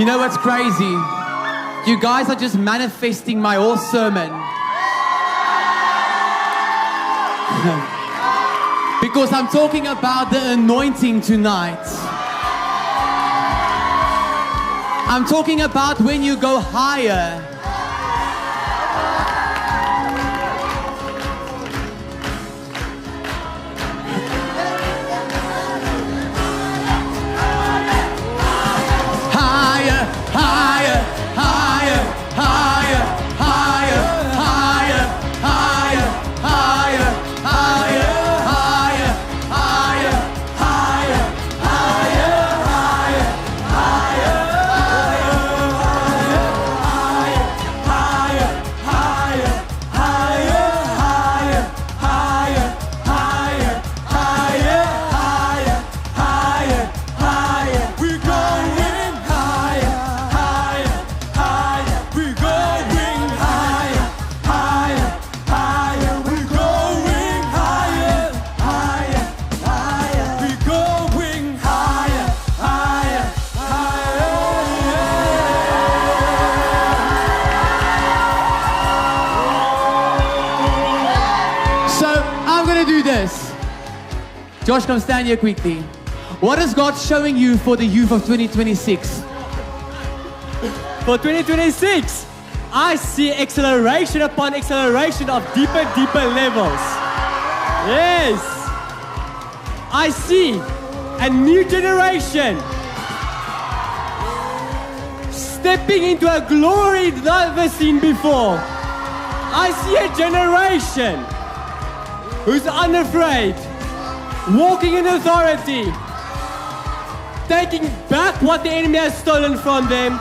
You know what's crazy? You guys are just manifesting my whole sermon. Because I'm talking about the anointing tonight. I'm talking about when you go higher. Higher, higher, higher, higher, higher, higher, higher, higher, higher, higher, higher, higher, Josh, come stand here quickly. What is God showing you for the youth of 2026? For 2026, I see acceleration upon acceleration of deeper levels. Yes. I see a new generation stepping into a glory never seen before. I see a generation who's unafraid, walking in authority, taking back what the enemy has stolen from them,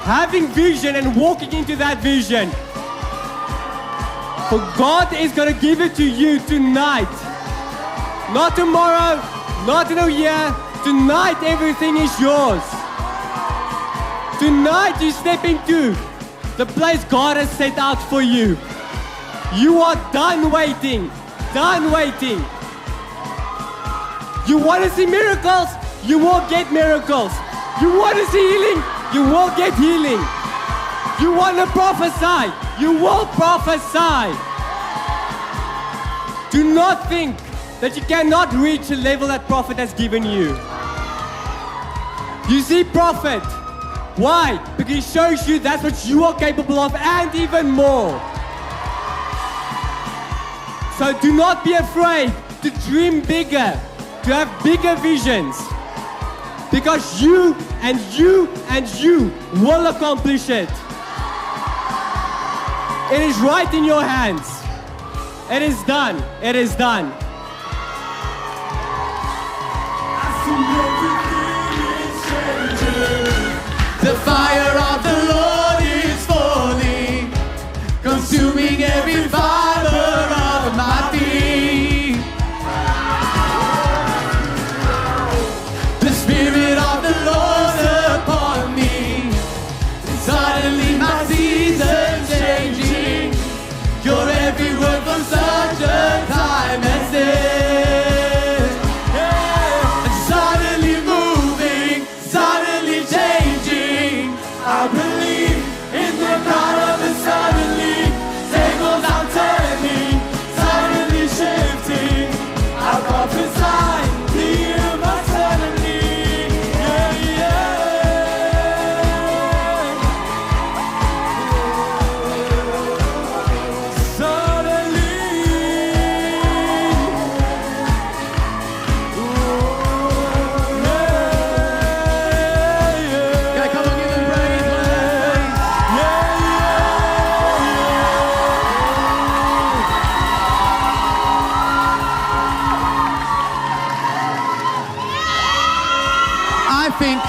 having vision and walking into that vision. For God is going to give it to you tonight. Not tomorrow, not in a year. Tonight everything is yours. Tonight you step into the place God has set out for you. You are done waiting. Done waiting. You want to see miracles? You will get miracles. You want to see healing? You will get healing. You want to prophesy? You will prophesy. Do not think that you cannot reach a level that prophet has given you. You see prophet. Why? Because he shows you that's what you are capable of and even more. So do not be afraid to dream bigger, to have bigger visions. Because you and you and you will accomplish it. It is right in your hands. It is done. It is done. The fire of the Lord is falling, consuming every fiber of my being. The Spirit of the Lord upon me. Suddenly my season's changing. Your every word from such a time as this. Suddenly moving, suddenly changing. I believe in the God of the suddenly. Tables are turning, suddenly shifting. I prophesy to you my suddenly. Yeah, Suddenly. Okay, come on, give him praise, man. I think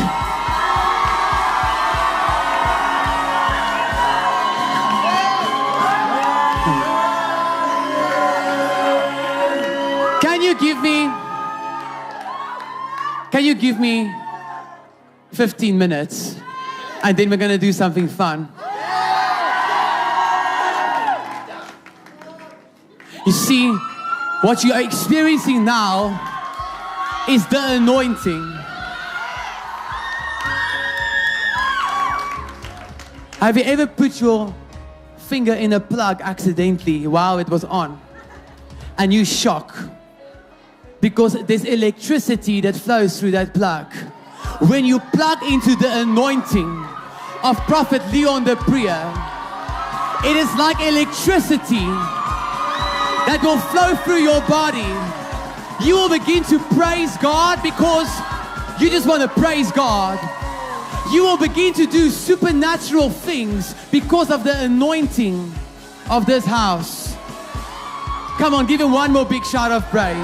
Can you give me 15 minutes and then we're gonna do something fun? You see, what you are experiencing now is the anointing. Have you ever put your finger in a plug accidentally while it was on? And you shock because there's electricity that flows through that plug. When you plug into the anointing of Prophet Leon the Prier, it is like electricity that will flow through your body. You will begin to praise God because you just want to praise God. You will begin to do supernatural things because of the anointing of this house. Come on, give him one more big shout of praise.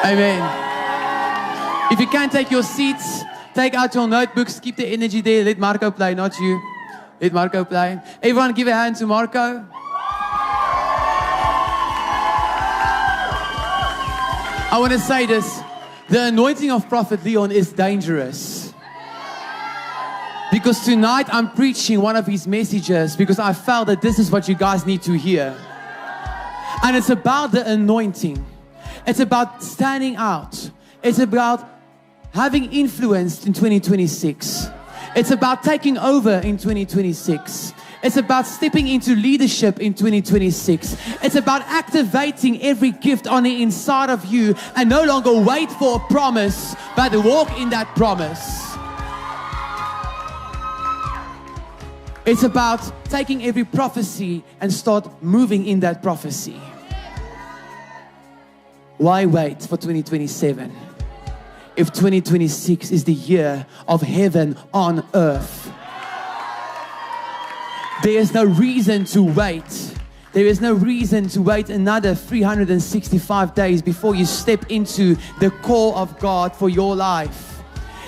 Amen. If you can take your seats, take out your notebooks, keep the energy there. Let Marco play, not you. Let Marco play. Everyone give a hand to Marco. I want to say this. The anointing of Prophet Leon is dangerous. Because tonight I'm preaching one of his messages because I felt that this is what you guys need to hear. And it's about the anointing. It's about standing out. It's about having influence in 2026. It's about taking over in 2026. It's about stepping into leadership in 2026. It's about activating every gift on the inside of you and no longer wait for a promise, but walk in that promise. It's about taking every prophecy and start moving in that prophecy. Why wait for 2027? If 2026 is the year of heaven on earth. There is no reason to wait. There is no reason to wait another 365 days before you step into the call of God for your life.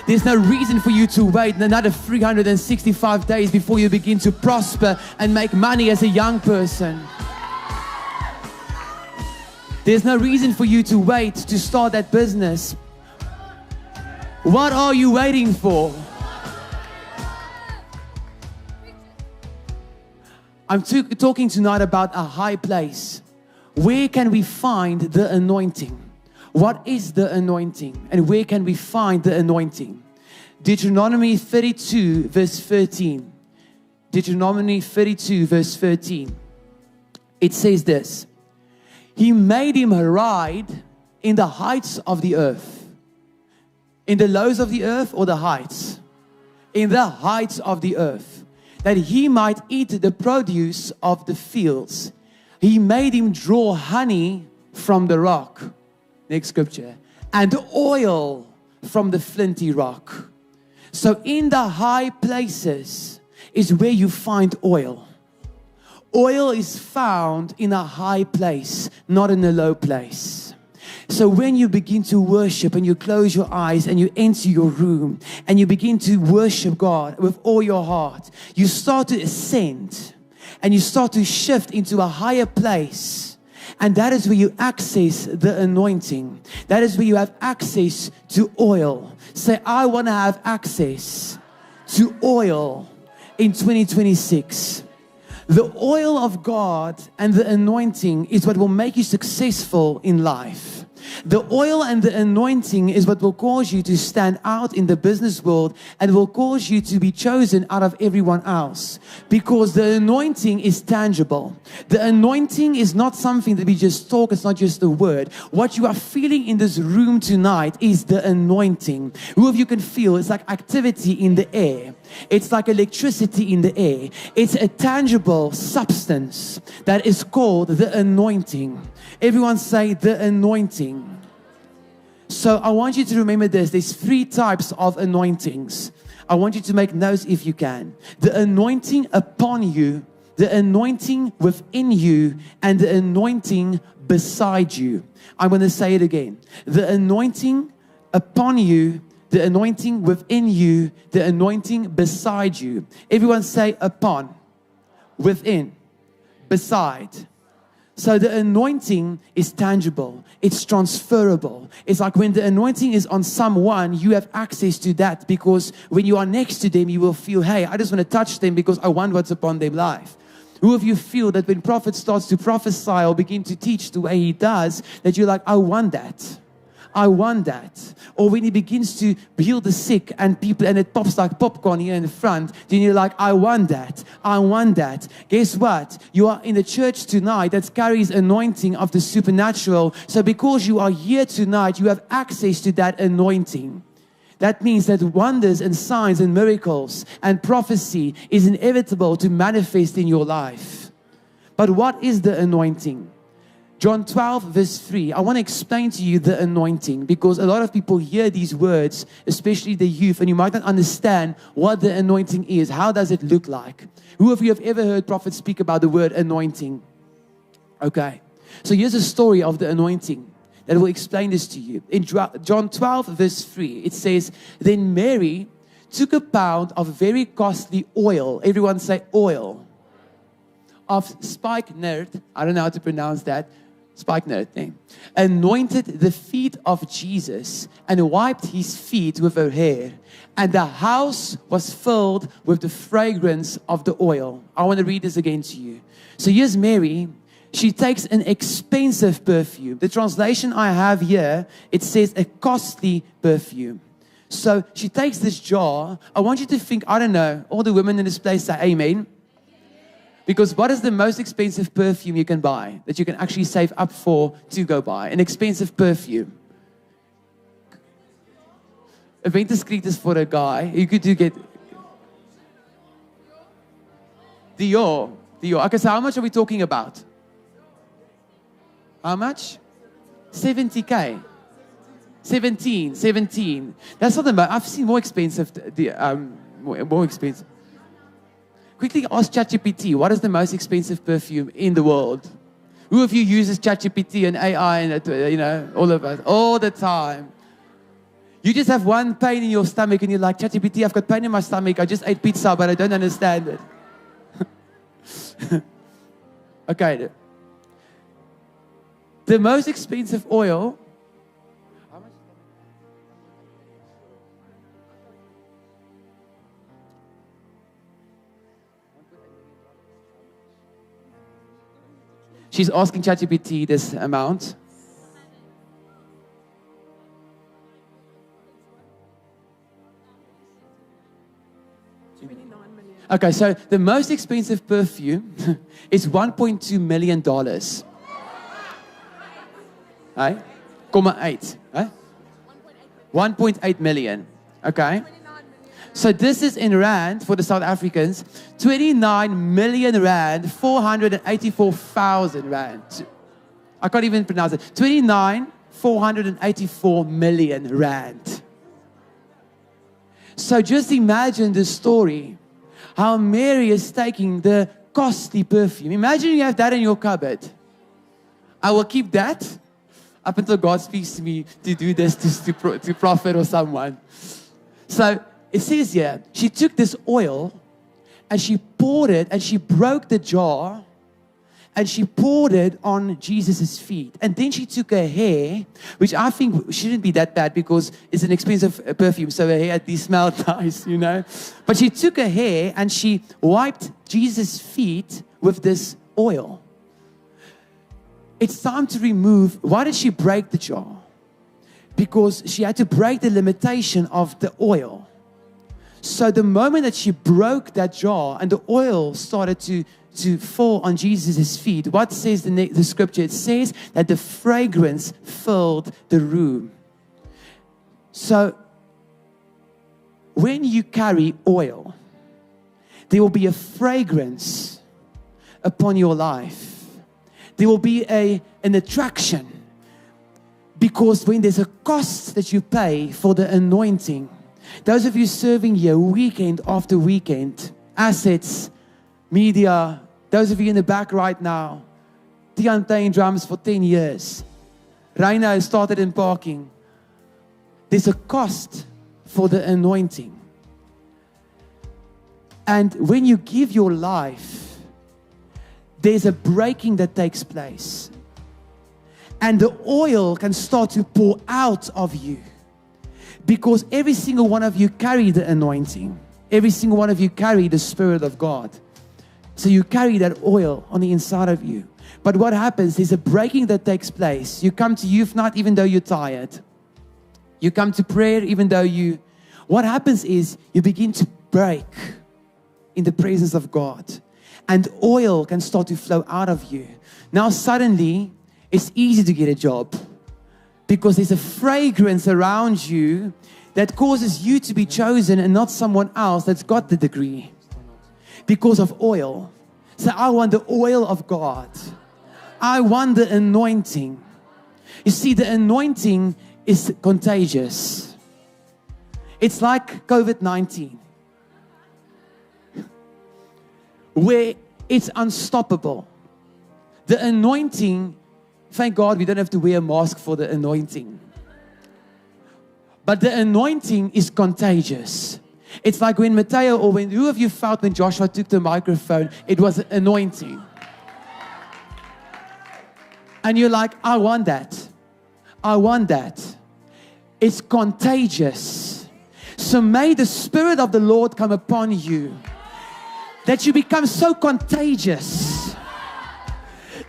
There's no reason for you to wait another 365 days before you begin to prosper and make money as a young person. There's no reason for you to wait to start that business. What are you waiting for? I'm talking tonight about a high place. Where can we find the anointing? What is the anointing? And where can we find the anointing? Deuteronomy 32 verse 13. Deuteronomy 32 verse 13. It says this. He made him ride in the heights of the earth. In the lows of the earth or the heights? In the heights of the earth. That he might eat the produce of the fields. He made him draw honey from the rock. Next scripture. And oil from the flinty rock. So in the high places is where you find oil. Oil is found in a high place, not in a low place. So when you begin to worship and you close your eyes and you enter your room and you begin to worship God with all your heart, you start to ascend and you start to shift into a higher place. And that is where you access the anointing. That is where you have access to oil. Say, I want to have access to oil in 2026. The oil of God and the anointing is what will make you successful in life. The oil and the anointing is what will cause you to stand out in the business world and will cause you to be chosen out of everyone else. Because the anointing is tangible. The anointing is not something that we just talk. It's not just a word. What you are feeling in this room tonight is the anointing. Who of you can feel it's like activity in the air. It's like electricity in the air. It's a tangible substance that is called the anointing. Everyone say the anointing. So I want you to remember this. There's 3 types of anointings. I want you to make notes if you can. The anointing upon you, the anointing within you, and the anointing beside you. I'm going to say it again. The anointing upon you, the anointing within you, the anointing beside you. Everyone say upon, within, beside. So the anointing is tangible. It's transferable. It's like when the anointing is on someone, you have access to that because when you are next to them, you will feel, hey, I just want to touch them because I want what's upon their life. Who of you feel that when prophet starts to prophesy or begin to teach the way he does, that you're like, I want that. I want that. Or when he begins to heal the sick and people, and it pops like popcorn here in the front, then you're like, I want that. I want that. Guess what? You are in the church tonight that carries anointing of the supernatural. So because you are here tonight, you have access to that anointing. That means that wonders and signs and miracles and prophecy is inevitable to manifest in your life. But what is the anointing? John 12 verse 3. I want to explain to you the anointing, because a lot of people hear these words, especially the youth, and you might not understand what the anointing is. How does it look like? Who of you have ever heard prophets speak about the word anointing? Okay. So here's a story of the anointing that will explain this to you. In John 12 verse 3, it says, then Mary took a pound of very costly oil. Everyone say oil. Of spikenard. I don't know how to pronounce that. Spikenard name. Anointed the feet of Jesus and wiped his feet with her hair. And the house was filled with the fragrance of the oil. I want to read this again to you. So here's Mary. She takes an expensive perfume. The translation I have here, it says a costly perfume. So she takes this jar. I want you to think, I don't know, all the women in this place say amen. Because what is the most expensive perfume you can buy that you can actually save up for to go buy? An expensive perfume. Aventus is for a guy. You could do get Dior. Okay, so how much are we talking about? How much? 70K. 17. That's not the most. I've seen more expensive. More expensive. Quickly ask ChatGPT, what is the most expensive perfume in the world? Who of you uses ChatGPT and AI and, all of us, all the time? You just have one pain in your stomach and you're like, ChatGPT, I've got pain in my stomach. I just ate pizza, but I don't understand it. Okay. The most expensive oil. How much? She's asking ChatGPT this amount. Okay, so the most expensive perfume is $1.2 million. Hey? 0.8. Hey? 1.8 million. Okay. So this is in rand for the South Africans. 29 million rand, 484,000 rand. I can't even pronounce it. 484 million rand. So just imagine the story. How Mary is taking the costly perfume. Imagine you have that in your cupboard. I will keep that up until God speaks to me to do this to prophet or someone. So it says here, she took this oil and she poured it and she broke the jar and she poured it on Jesus' feet. And then she took her hair, which I think shouldn't be that bad because it's an expensive perfume, so her hair at least smelled nice, But she took her hair and she wiped Jesus' feet with this oil. It's time to remove. Why did she break the jar? Because she had to break the limitation of the oil. So the moment that she broke that jar and the oil started to fall on Jesus' feet, what says the scripture? It says that the fragrance filled the room. So when you carry oil, there will be a fragrance upon your life. There will be an attraction, because when there's a cost that you pay for the anointing, those of you serving here weekend after weekend, assets, media, those of you in the back right now, Tian playing drums for 10 years. Raina has started in parking. There's a cost for the anointing. And when you give your life, there's a breaking that takes place. And the oil can start to pour out of you. Because every single one of you carry the anointing. Every single one of you carry the Spirit of God. So you carry that oil on the inside of you. But what happens, there's a breaking that takes place. You come to youth night even though you're tired. You come to prayer even though what happens is you begin to break in the presence of God. And oil can start to flow out of you. Now suddenly, it's easy to get a job. Because there's a fragrance around you that causes you to be chosen and not someone else that's got the degree. Because of oil. So I want the oil of God. I want the anointing. You see, the anointing is contagious. It's like COVID-19. Where it's unstoppable. The anointing, thank God we don't have to wear a mask for the anointing. But the anointing is contagious. It's like when Matteo or who of you felt when Joshua took the microphone, it was anointing. And you're like, I want that. I want that. It's contagious. So may the Spirit of the Lord come upon you. That you become so contagious.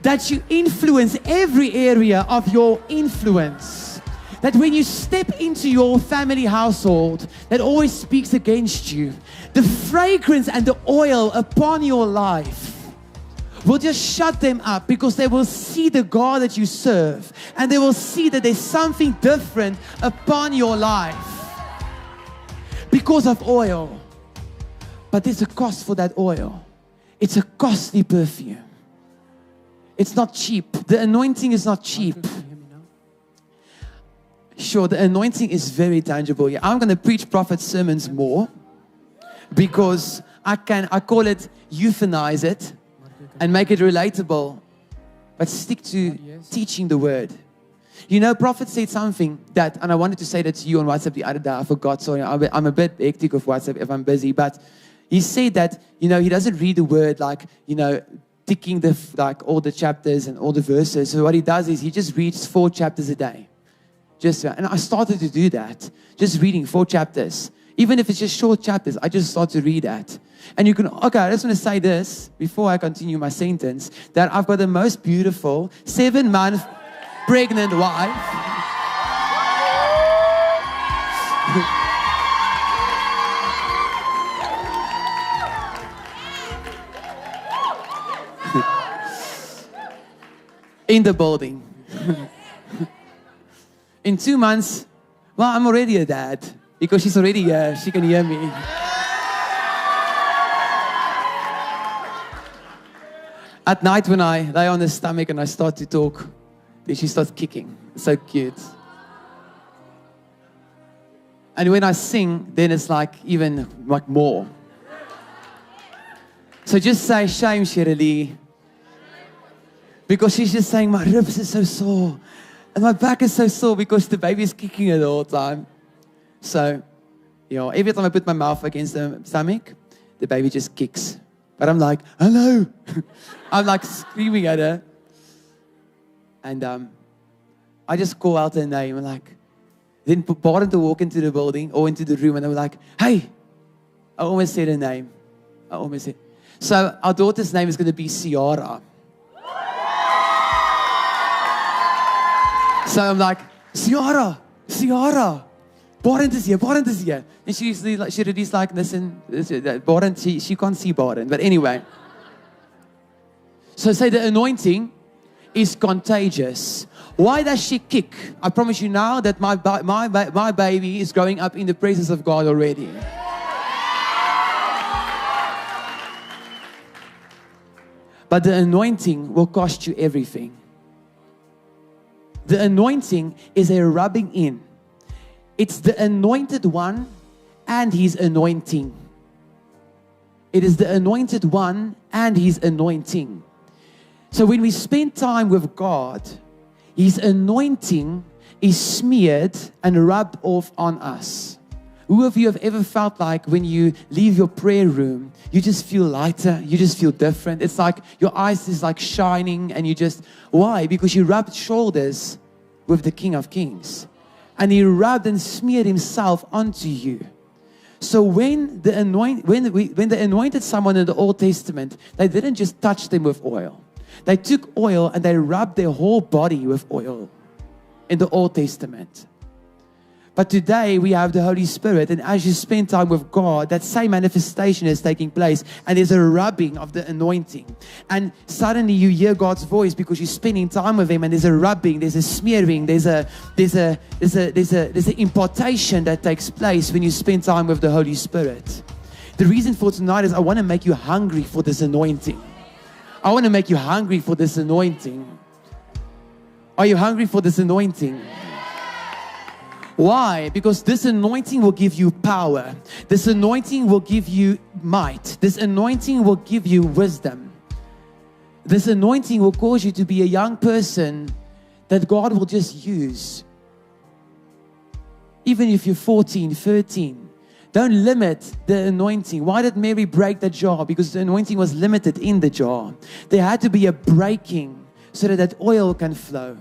That you influence every area of your influence. That when you step into your family household that always speaks against you, the fragrance and the oil upon your life will just shut them up because they will see the God that you serve and they will see that there's something different upon your life because of oil. But there's a cost for that oil. It's a costly perfume. It's not cheap. The anointing is not cheap. Sure, the anointing is very tangible. Yeah, I'm going to preach prophet sermons more because I call it euphemize it and make it relatable, but stick to teaching the word. You know, prophet said something that, and I wanted to say that to you on WhatsApp the other day. I forgot, sorry. I'm a bit hectic with WhatsApp if I'm busy, but he said that, you know, he doesn't read the word like, you know, ticking all the chapters and all the verses. So what he does is he just reads 4 chapters a day. And I started to do that, just reading 4 chapters. Even if it's just short chapters, I just start to read that. And you can, okay, I just want to say this before I continue my sentence, that I've got the most beautiful 7-month pregnant wife. In the building. In 2 months, well, I'm already a dad because she's already here. She can hear me. At night when I lay on the stomach and I start to talk, then she starts kicking. It's so cute. And when I sing, then it's like even like more. So just say, shame, Shirley. Because she's just saying, my ribs are so sore. And my back is so sore because the baby is kicking it all the time. So, you know, every time I put my mouth against the stomach, the baby just kicks. But I'm like, hello. I'm like screaming at her. And I just call out her name. And like, then Baden to walk into the building or into the room. And they were like, hey, I almost said her name. So our daughter's name is going to be Ciara. So I'm like, Ciara, Baden is here. And she's like, listen, Baden, she can't see Baden. But anyway. So say the anointing is contagious. Why does she kick? I promise you now that my baby is growing up in the presence of God already. But the anointing will cost you everything. The anointing is a rubbing in. It's the anointed one and his anointing. It is the anointed one and his anointing. So when we spend time with God, his anointing is smeared and rubbed off on us. Who of you have ever felt like when you leave your prayer room, you just feel lighter, you just feel different? It's like your eyes is like shining and you just, why? Because you rubbed shoulders with the King of Kings. And he rubbed and smeared himself onto you. So when they anointed someone in the Old Testament, they didn't just touch them with oil. They took oil and they rubbed their whole body with oil in the Old Testament. But today we have the Holy Spirit, and as you spend time with God, that same manifestation is taking place, and there's a rubbing of the anointing. And suddenly you hear God's voice because you're spending time with Him, and there's a rubbing, there's a smearing, there's an impartation that takes place when you spend time with the Holy Spirit. The reason for tonight is I want to make you hungry for this anointing. I want to make you hungry for this anointing. Are you hungry for this anointing? Why? Because this anointing will give you power. This anointing will give you might. This anointing will give you wisdom. This anointing will cause you to be a young person that God will just use. Even if you're 14, 13. Don't limit the anointing. Why did Mary break the jar? Because the anointing was limited in the jar. There had to be a breaking so that that oil can flow.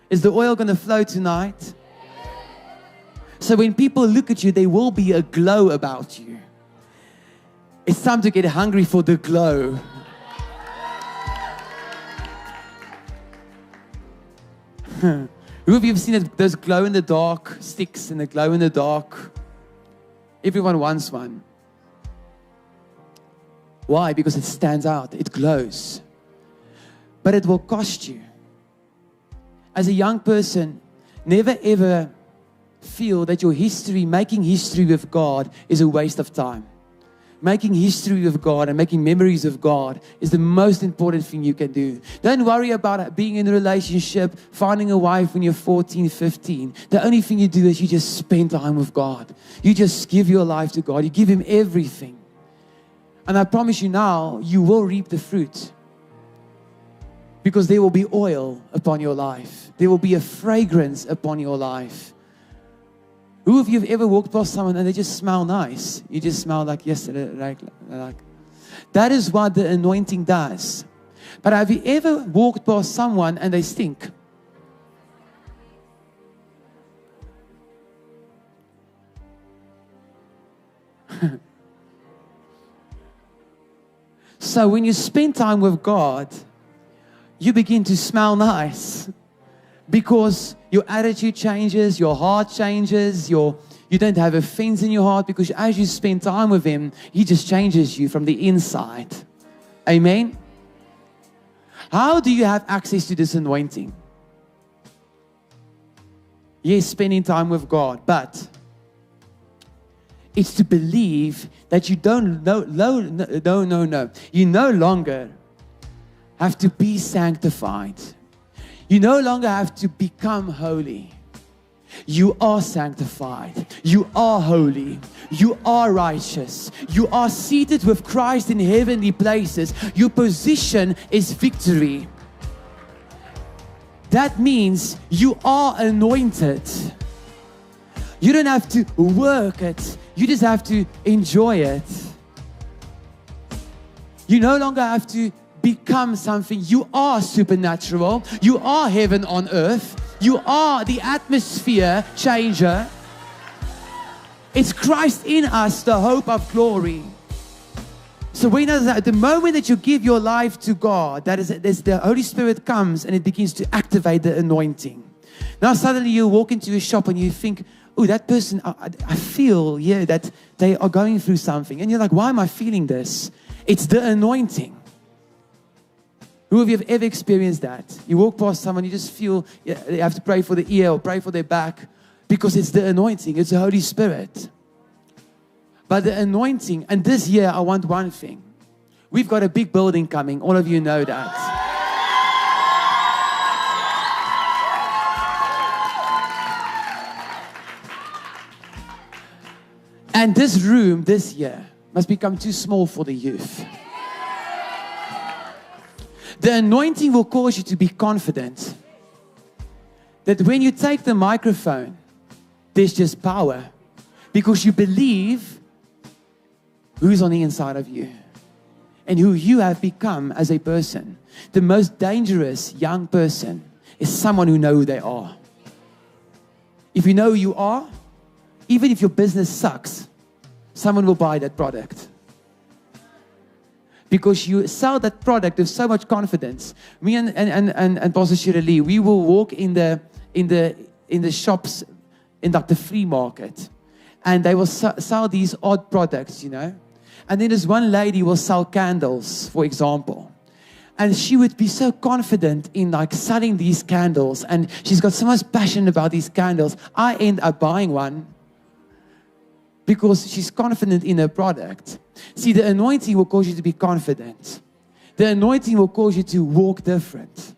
Is the oil going to flow tonight? So when people look at you, there will be a glow about you. It's time to get hungry for the glow. Who of you have seen those glow-in-the-dark sticks and the glow-in-the-dark? Everyone wants one. Why? Because it stands out. It glows. But it will cost you. As a young person, never ever feel that your history, making history with God, is a waste of time. Making history with God and making memories of God is the most important thing you can do. Don't worry about being in a relationship, finding a wife when you're 14, 15. The only thing you do is you just spend time with God. You just give your life to God. You give Him everything. And I promise you now, you will reap the fruit. Because there will be oil upon your life. There will be a fragrance upon your life. Who of you have ever walked past someone and they just smell nice? You just smell like yesterday. Like. That is what the anointing does. But have you ever walked past someone and they stink? So when you spend time with God, you begin to smell nice. Because your attitude changes, your heart changes, you don't have offense in your heart, because as you spend time with Him, He just changes you from the inside. Amen? How do you have access to this anointing? Yes, spending time with God, but it's to believe that you you no longer have to be sanctified. You no longer have to become holy. You are sanctified. You are holy. You are righteous. You are seated with Christ in heavenly places. Your position is victory. That means you are anointed. You don't have to work it. You just have to enjoy it. You no longer have to become something. You are supernatural. You are heaven on earth. You are the atmosphere changer. It's Christ in us, the hope of glory. So we know that the moment that you give your life to God, that is, the Holy Spirit comes and it begins to activate the anointing. Now suddenly you walk into a shop and you think, oh, that person, I feel, that they are going through something. And you're like, why am I feeling this? It's the anointing. Who of you have ever experienced that? You walk past someone, you just feel you have to pray for the ear or pray for their back, because it's the anointing. It's the Holy Spirit. But the anointing, and this year I want one thing. We've got a big building coming. All of you know that. And this room this year must become too small for the youth. The anointing will cause you to be confident that when you take the microphone, there's just power, because you believe who's on the inside of you and who you have become as a person. The most dangerous young person is someone who knows who they are. If you know who you are, even if your business sucks, someone will buy that product. Because you sell that product with so much confidence. Me and Pastor Shirley, we will walk in the shops in like the free market, and they will sell these odd products, you know. And then this one lady will sell candles, for example. And she would be so confident in like selling these candles, and she's got so much passion about these candles. I end up buying one because she's confident in her product. See, the anointing will cause you to be confident. The anointing will cause you to walk different.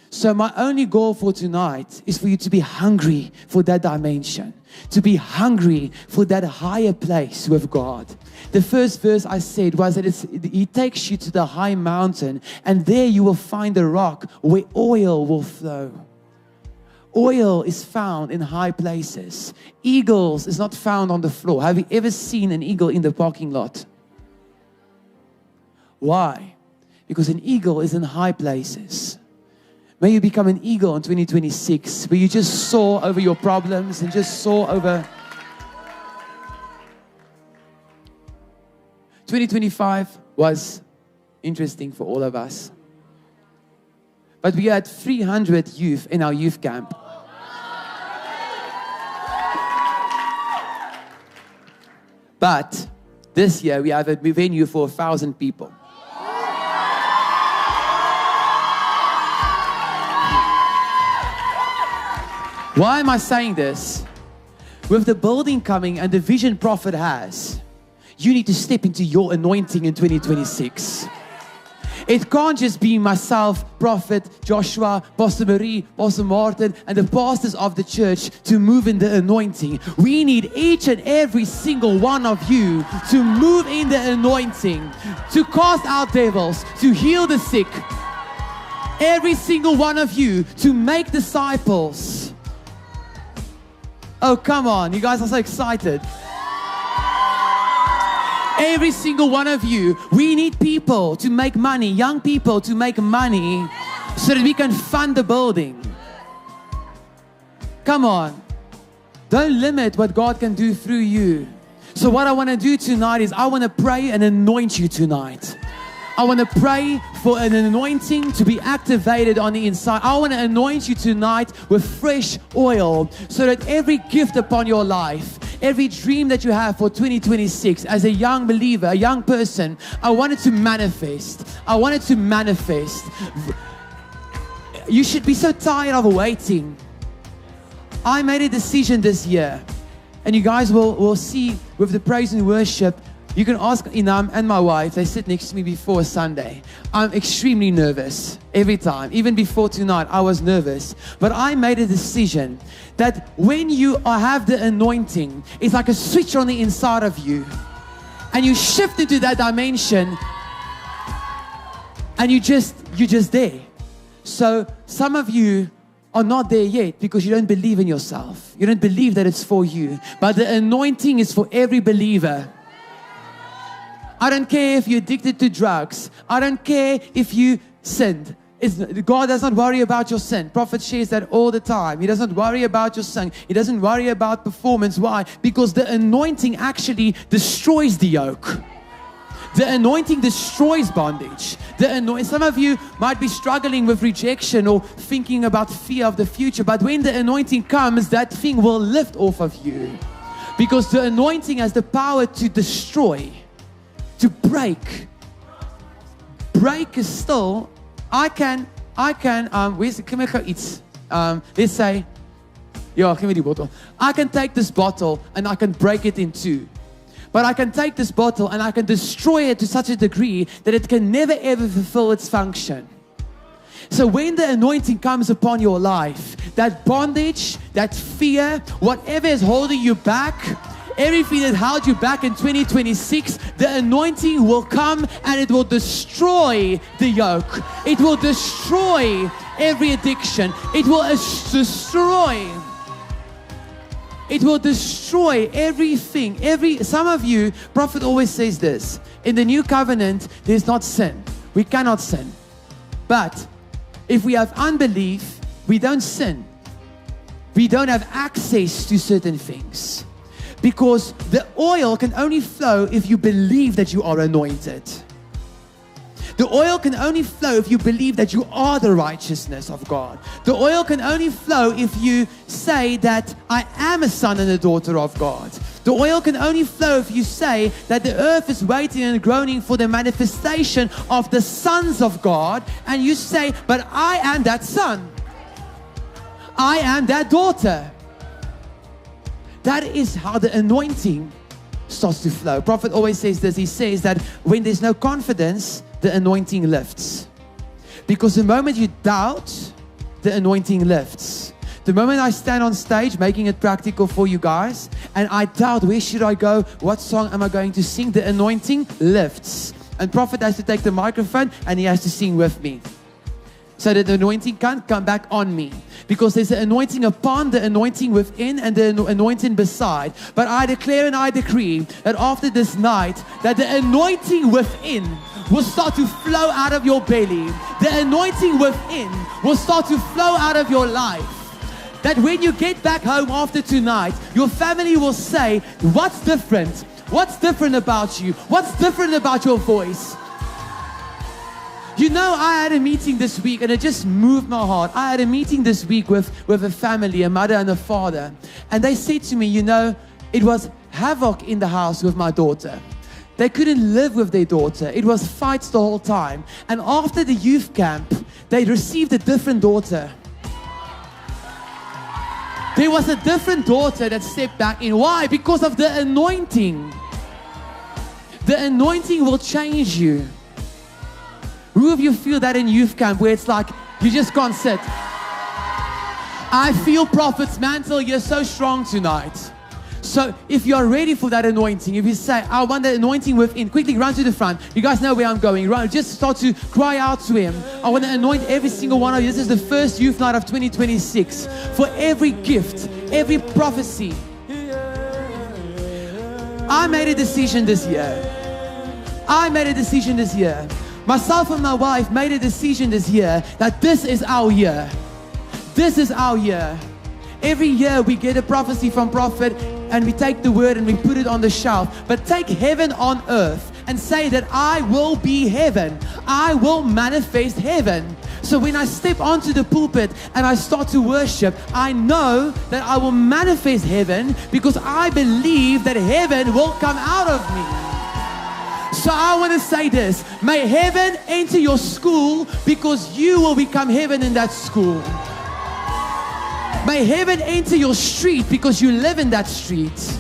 So my only goal for tonight is for you to be hungry for that dimension, to be hungry for that higher place with God. The first verse I said was that He takes you to the high mountain, and there you will find a rock where oil will flow. Oil is found in high places. Eagles is not found on the floor. Have you ever seen an eagle in the parking lot? Why? Because an eagle is in high places. May you become an eagle in 2026, where you just soar over your problems and just soar over. 2025 was interesting for all of us. But we had 300 youth in our youth camp. But this year we have a venue for 1,000 people. Why am I saying this? With the building coming and the vision Prophet has, you need to step into your anointing in 2026. It can't just be myself, Prophet, Joshua, Pastor Marie, Pastor Martin, and the pastors of the church to move in the anointing. We need each and every single one of you to move in the anointing, to cast out devils, to heal the sick. Every single one of you to make disciples. Oh, come on. You guys are so excited. Every single one of you, we need people to make money, young people to make money so that we can fund the building. Come on. Don't limit what God can do through you. So what I want to do tonight is I want to pray and anoint you tonight. I want to pray for an anointing to be activated on the inside. I want to anoint you tonight with fresh oil so that every gift upon your life, every dream that you have for 2026 as a young believer, a young person, I want it to manifest. I want it to manifest. You should be so tired of waiting. I made a decision this year, and you guys will see with the praise and worship. You can ask Inam and my wife. They sit next to me before Sunday. I'm extremely nervous every time. Even before tonight, I was nervous. But I made a decision that when you have the anointing, it's like a switch on the inside of you. And you shift into that dimension. And you're just there. So some of you are not there yet because you don't believe in yourself. You don't believe that it's for you. But the anointing is for every believer. I don't care if you're addicted to drugs. I don't care if you sinned. God does not worry about your sin. Prophet shares that all the time. He doesn't worry about your sin. He doesn't worry about performance. Why? Because the anointing actually destroys the yoke. The anointing destroys bondage. Some of you might be struggling with rejection or thinking about fear of the future. But when the anointing comes, that thing will lift off of you. Because the anointing has the power to destroy. To break. Break is still, let's say, give me the bottle. I can take this bottle and I can break it in two. But I can take this bottle and I can destroy it to such a degree that it can never ever fulfill its function. So when the anointing comes upon your life, that bondage, that fear, whatever is holding you back, everything that held you back in 2026, the anointing will come and it will destroy the yoke. It will destroy every addiction. It will destroy. It will destroy everything. Some of you, Prophet always says this. In the new covenant, there's not sin. We cannot sin. But if we have unbelief, we don't sin. We don't have access to certain things. Because the oil can only flow if you believe that you are anointed. The oil can only flow if you believe that you are the righteousness of God. The oil can only flow if you say that I am a son and a daughter of God. The oil can only flow if you say that the earth is waiting and groaning for the manifestation of the sons of God. And you say, but I am that son. I am that daughter. That is how the anointing starts to flow. Prophet always says this. He says that when there's no confidence, the anointing lifts. Because the moment you doubt, the anointing lifts. The moment I stand on stage, making it practical for you guys, and I doubt, where should I go? What song am I going to sing? The anointing lifts. And Prophet has to take the microphone and he has to sing with me, so that the anointing can't come back on me. Because there's an anointing upon, the anointing within, and the anointing beside. But I declare and I decree that after this night, that the anointing within will start to flow out of your belly. The anointing within will start to flow out of your life. That when you get back home after tonight, your family will say, what's different? What's different about you? What's different about your voice? You know, I had a meeting this week and it just moved my heart. I had a meeting this week with a family, a mother and a father. And they said to me, you know, it was havoc in the house with my daughter. They couldn't live with their daughter. It was fights the whole time. And after the youth camp, they received a different daughter. There was a different daughter that stepped back in. Why? Because of the anointing. The anointing will change you. Who of you feel that in youth camp where it's like, you just can't sit? I feel Prophet's mantle, you're so strong tonight. So if you're ready for that anointing, if you say, I want that anointing within, quickly run to the front. You guys know where I'm going. Run, just start to cry out to Him. I want to anoint every single one of you. This is the first youth night of 2026. For every gift, every prophecy. I made a decision this year. Myself and my wife made a decision this year that this is our year. This is our year. Every year we get a prophecy from Prophet and we take the word and we put it on the shelf. But take heaven on earth and say that I will be heaven. I will manifest heaven. So when I step onto the pulpit and I start to worship, I know that I will manifest heaven because I believe that heaven will come out of me. So I want to say this, may heaven enter your school because you will become heaven in that school. May heaven enter your street because you live in that street.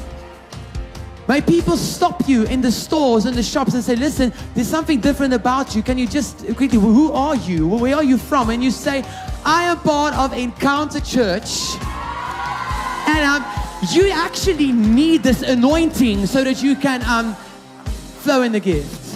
May people stop you in the stores and the shops and say, listen, there's something different about you. Can you just quickly, who are you? Where are you from? And you say, I am part of Encounter Church. And you actually need this anointing so that you can flow in the gift.